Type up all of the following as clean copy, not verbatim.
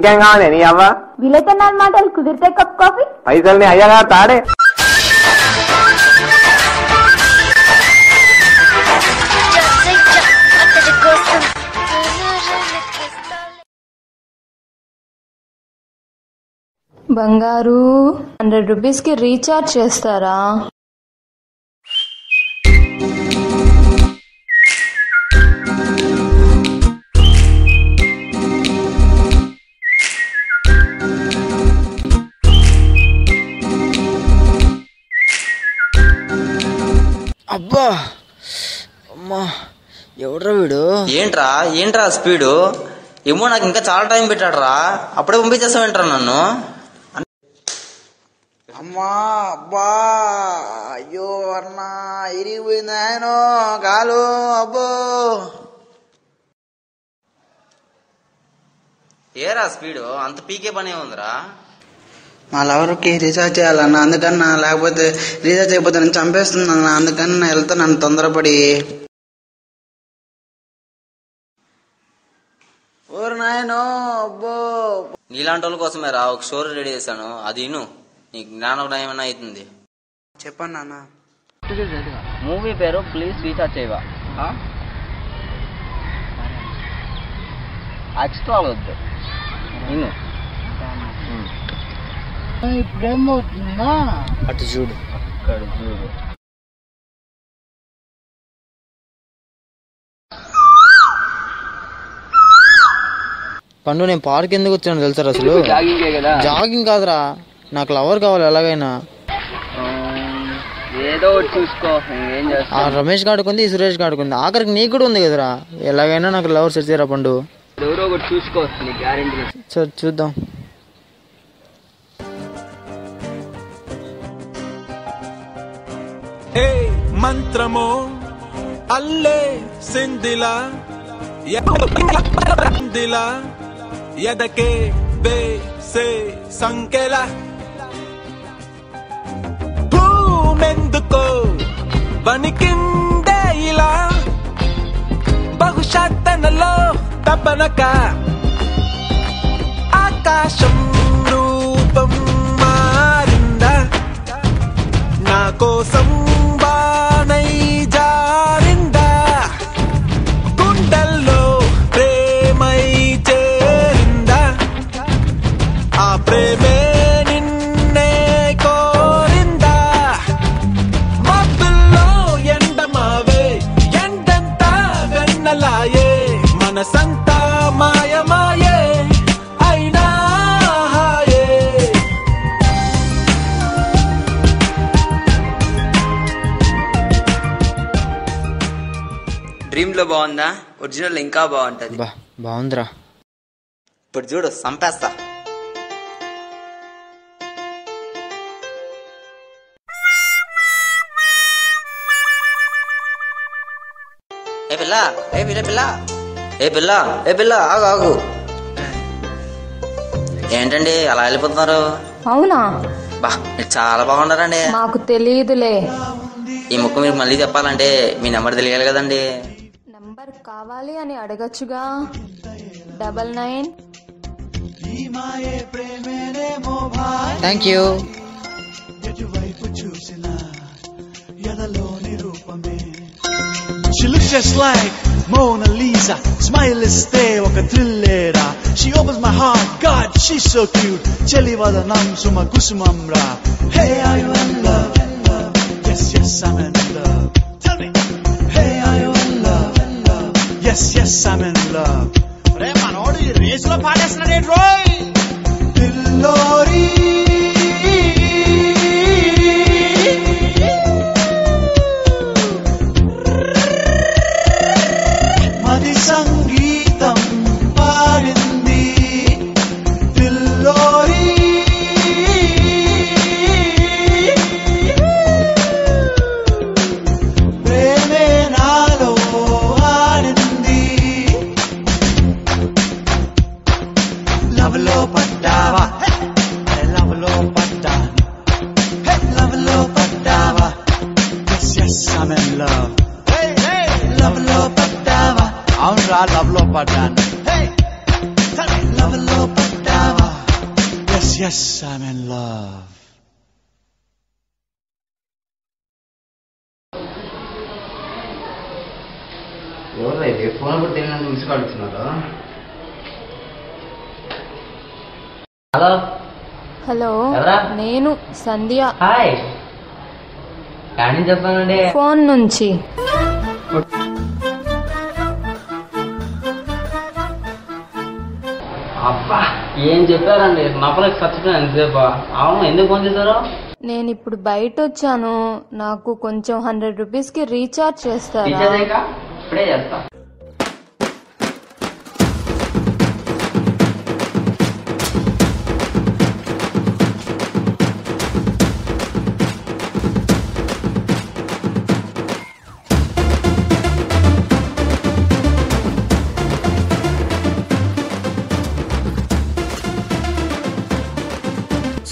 ఇంకేం కావాలి నీ అవ్వ? వీలైతే మాటలు కుదిరితే కప్ కాఫీ. పైసల్ని అయ్యగారు తాడే. బంగారు 100 రూపీస్కి రీఛార్జ్ చేస్తారా? అబ్బా అమ్మా ఎవడ్రా వీడు? ఏంట్రా స్పీడు? ఏమో నాకు ఇంకా చాలా టైం పెట్టాడు రా. అప్పుడే పంపించేస్తావేంట్రా నన్ను? అమ్మా అబ్బా అయ్యో అన్నా ఇరిగిపోయింది ఆయన కాలు. అబ్బో ఏరా స్పీడు అంత పీకే పనే ఉందిరా? మా లవర్కి రీఛార్జ్ చేయాలన్నా, అందుకన్నా లేకపోతే రీఛార్జ్ అయిపోతే నేను చంపేస్తుందన్నా, అందుకన్నా వెళ్తాను తొందరపడి. ఓరు నాయనో అబ్బో. నీలాంటి వాళ్ళ కోసమే రా ఒక స్టోరీ రెడీ చేశాను, అది ఇను, నీకు జ్ఞానోదయం ఏమైనా అవుతుంది. చెప్పండి నాన్న. మూవీ పేరు ప్లీజ్ రీఛార్జ్ చేయవా. ఎక్స్ట్రా వద్దు ఇను. ఇప్పుడేమవుతుందా? అటు చూడు, అక్కడ చూడు. పండు నేను పార్క్ ఎందుకు వచ్చాను తెలుసా? అసలు జాగింగ్ కాదురా, నాకు లవర్ కావాలి ఎలాగైనా. ఏదో చూసుకో. ఆ రమేష్ గాడికి ఉంది, సురేష్ గాడికి ఉంది, ఆఖరికి నీకు కూడా ఉంది కదరా. ఎలాగైనా నాకు లవర్ సెట్ చేయరా పండు. ఎవరో ఒకటి చూసుకో, గ్యారెంటీ. సరే చూద్దాం. మంత్రమో అల్లే సిందిలా ఎదకే వేసే సంకెల భూమెందుకో వణికిందే ఇలా బహుశా తనలో తపనక ఆకాశం రూపం మారిందా నా కోసం బానై జారిందా గుండెల్లో ప్రేమై చేరిందా ఆ ప్రేమే నిన్నే కోరిందా మబ్బుల్లో ఎండమావే ఎండంతా వెన్నలాయే మనసంతా మాయమాయే అయినా హాయే. డ్రీమ్ లో బాగుందా? ఒరిజినల్ ఇంకా బాగుంటది. బాగుందిరా. ఇప్పుడు చూడు సంపేస్తా. ఏ పిల్ల ఏ పిల్ల పిల్ల ఏ పిల్ల ఏ పిల్ల ఆగు ఆగు. ఏంటండి అలా వెళ్ళిపోతున్నారు? అవునా? బా మీరు చాలా బాగున్నారండి. మాకు తెలియదులే. ఈ ముక్క మీరు మళ్ళీ చెప్పాలంటే మీ నెంబర్ తెలియాలి కదండి. నంబర్ కావాలి అని అడగచ్చుగా. 99. Thank you. She looks just like Mona Lisa. Smile is there, oka thrillera. She opens my heart, God, she's so cute. Chelli vadanam suma kusumamra. Hey, are you in love? Yes, yes, I'm in love. Tell me. Hey, are you in love? Yes, yes, I'm in love. Re manodu ee race lo paadestunade roy. Dillori సంగీతం పాడింది పిల్లోరి ప్రేమే నాలో ఆడింది. లవ్లో పడ్డావా? లవ్లో పడ్డాను. లవ్లో పడ్డావా? Yes yes I'm in love. లవ్లో పడ్డావా? అవునరా లవ్ లో పడ్డాను. లవ్ లో పడ్డా yes, I'm in love. ఎవరైతే ఫోన్ కూడా తెలియనందుకు మిస్ కాల్ ఇస్తున్నారు. హలో హలో, ఎవరా? నేను సంధ్య. హాయ్, కానీ చెప్పానండి. ఫోన్ నుంచి. అబ్బా ఏం చెప్పారండి, నప్పలకి చచ్చిపోయాను ఎంతసేపు. అవును, ఎందుకు ఫోన్ చేశారు? నేను ఇప్పుడు బయట వచ్చాను, నాకు కొంచెం 100 రూపీస్కి రీఛార్జ్ చేస్తారా? రీఛార్జ్ అయ్యాక ఇప్పుడే చేస్తా.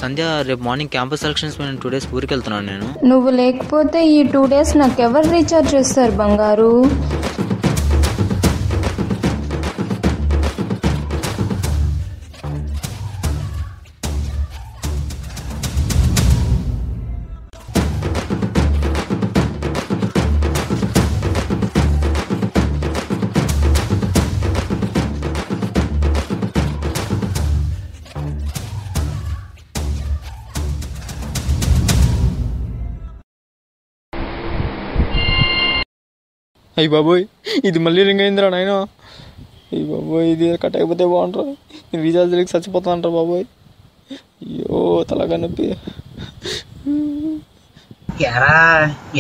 సంధ్య, రేపు మార్నింగ్ క్యాంపస్ సెలక్షన్స్ మీద 2 days ఊరికి వెళ్తున్నాను నేను. నువ్వు లేకపోతే ఈ 2 days నాకెవరు రీఛార్జ్ చేస్తారు బంగారు? అయ్యి బాబోయ్, ఇది మళ్ళీ రింగ్ అయిందిరా నాయన. అయ్యి బాబోయ్, ఇది కట్ అయిపోతే బాగుంటారా? నేను రీఛార్జ్ లేక చచ్చిపోతాను అంటారా బాబోయ్. అయ్యో తలగా నొప్పి.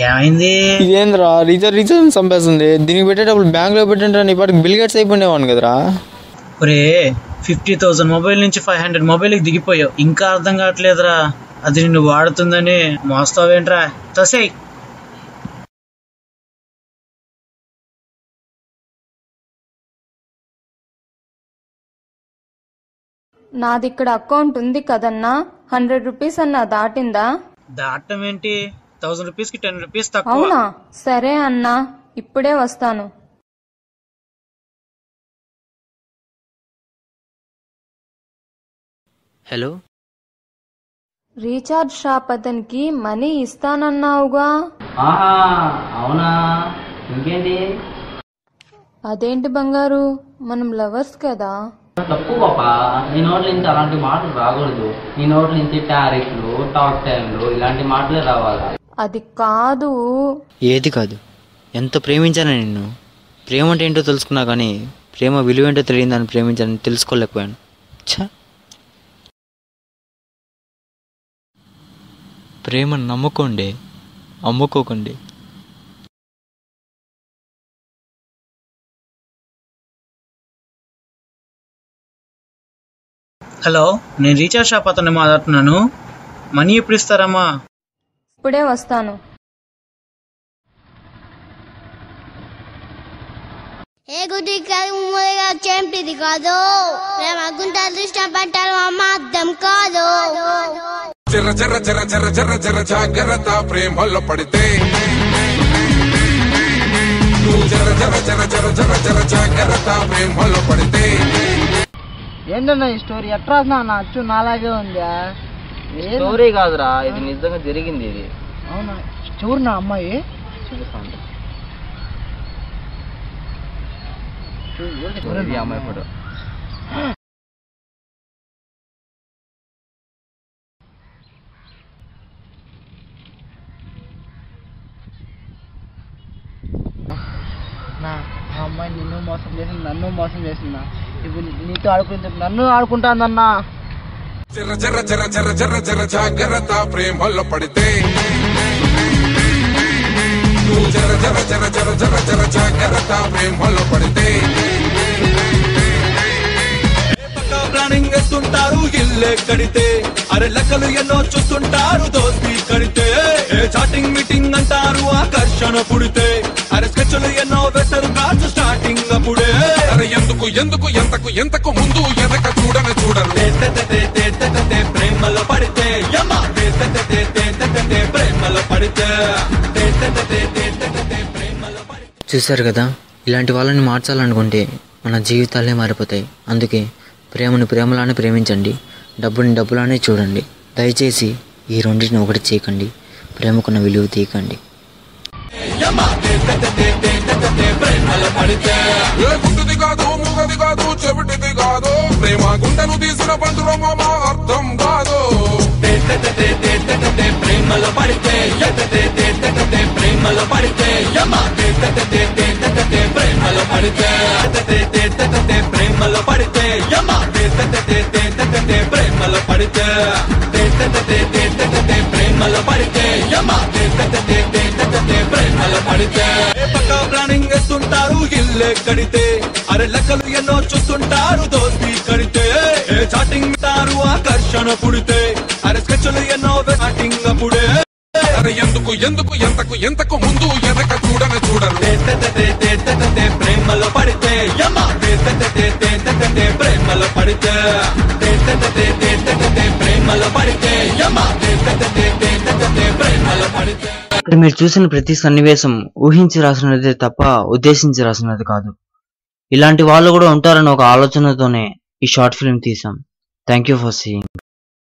ఏమైంది? ఇదేంద్రా రీఛార్జ్ చంపేస్తుంది. దీనికి పెట్టేటప్పుడు బ్యాంక్లో పెట్టింటారా, నీ పాటికి బిల్ గేట్స్ అయిపోయినావాను కదరా. ఒరే 50,000 మొబైల్ నుంచి 500 మొబైల్కి దిగిపోయావు. ఇంకా అర్థం కావట్లేదురా, అది నిన్ను వాడుతుందని మోస్తావేంట్రా? తోసేయ్. నాది ఇక్కడ అకౌంట్ ఉంది కదన్నా, 100 రూపీస్ అన్నా దాటిందా? దాటం ఏంటి? 1000 రూపీస్కి 10 రూపీస్ తక్కువ. అవునా? సరే అన్నా, ఇప్పుడే వస్తాను. హలో, రీఛార్జ్ షాప్ అతనికి మనీ ఇస్తానన్నావుగా? అవునా, ఇంకేంటి? అదేంటి బంగారు, మనం లవర్స్ కదా. తప్పు పాపా, నీ నోట్ల నుంచి అలాంటి మాటలు రాకూడదు. నీ నోట్ల నుంచి టారిఫ్లు, టాక్ టైంలు ఇలాంటి మాటలే రావాలి. అది కాదు. ఏది కాదు? ఎంత ప్రేమించాను నిన్ను. ప్రేమ అంటే ఏంటో తెలుసుకున్నా కానీ ప్రేమ విలువ ఏంటో తెలియదని ప్రేమించాలని తెలుసుకోలేకపోయాను. ఛ, ప్రేమను నమ్ముకోండి, అమ్ముకోకండి. హలో, నేను రీఛార్జ్ షాప్ అతన్ని మాట్లాడుతున్నాను. మనీ ఎప్పుడు ఇస్తారమ్మా? ఇప్పుడే వస్తాను. ఏ గుడి మూలగా చెంపిది కాదు, ప్రేమ గుంటలు ఇష్టపడ్డారు అమ్మ అర్థం కాదు. జర జర జర జర జర జర జాగ్రత్త ప్రేమలో పడితే. జర జర జర జర జర జర జాగ్రత్త ప్రేమలో పడితే. ఏంటన్నా ఈ స్టోరీ ఎట్రా అచ్చు నాలాగే ఉందా? స్టోరీ కాదురా, ఇది నిజంగా జరిగింది. ఇది అవునా? చూడు నా అమ్మాయి చూపిస్తాను. ఇది అమ్మాయి ఫోటో. అమ్మాయి నిన్ను మోసం చేసింది, నన్ను మోసం చేసిందా? ఇప్పుడు నీతో ఆడుకుంటే నన్ను ఆడుకుంటాందన్నా. జర జర జర జర జర జర జాగ్రత్త ప్రేమలో పడితే. జర జర జర జర జర జర జాగ్రత్త ప్రేమలో పడితే. ప్లానింగ్ వేస్తుంటారు ఇల్లే కడితే. అరే లెక్కలు ఎన్నో చూస్తుంటారు దోస్తి కడితే. చాటింగ్ మీటింగ్ అంటారు ఆకర్షణ పుడితే. అరే స్కెచ్లు ఎన్నో వేస్తారు కాదు స్టార్టింగ్ అప్పుడే. అరే ఎందుకు ఎందుకు ఎంతకు ఎంతకు ముందు ఎనక చూడను చూడరు. ప్రేమలో పడితే ప్రేమలో పడితే. చూశారు కదా, ఇలాంటి వాళ్ళని మార్చాలనుకుంటే మన జీవితాలే మారిపోతాయి. అందుకే ప్రేమను ప్రేమలానే ప్రేమించండి, డబ్బుని డబ్బులానే చూడండి. దయచేసి ఈ రెండింటిని ఒకటి చేయకండి. ప్రేమకున్న విలువ తీయకండి. గుండెది కాదు, మూగది కాదు, చెవిటిది కాదు, ప్రేమ గుండెను తీసిన బంధులో మామ అర్థం కాదు. ప్రేమలో పడితే ప్రేమలో పడితే ప్రేమలో పడితే ప్రేమలో పడితే ప్రేమలో పడితే ప్రేమలో పడితే ప్రేమలో పడితే పక్కా ప్లానింగ్ వేస్తుంటారు ఇల్లే కడితే, అరే లెక్కలు ఎన్నో చూస్తుంటారు దోస్తి కడితే, చాటింగ్ తారు ఆకర్షణ పుడితే, అరే స్కెచ్లు ఎన్నో చాటింగ్ అప్పుడే, అరే ఎందుకు ఎందుకు ఎంతకు ఎంతకు ముందు వెనక చూడని చూడరు. ప్రేమలో పడితే ప్రేమలో పడితే ప్రేమలో పడితే ప్రేమలో పడితే. ఇక్కడ మీరు చూసిన ప్రతి సన్నివేశం ఊహించి రాసినదే తప్ప ఉద్దేశించి రాసినది కాదు. ఇలాంటి వాళ్ళు కూడా ఉంటారని ఒక ఆలోచనతోనే ఈ షార్ట్ ఫిల్మ్ తీసాం. Thank you for seeing.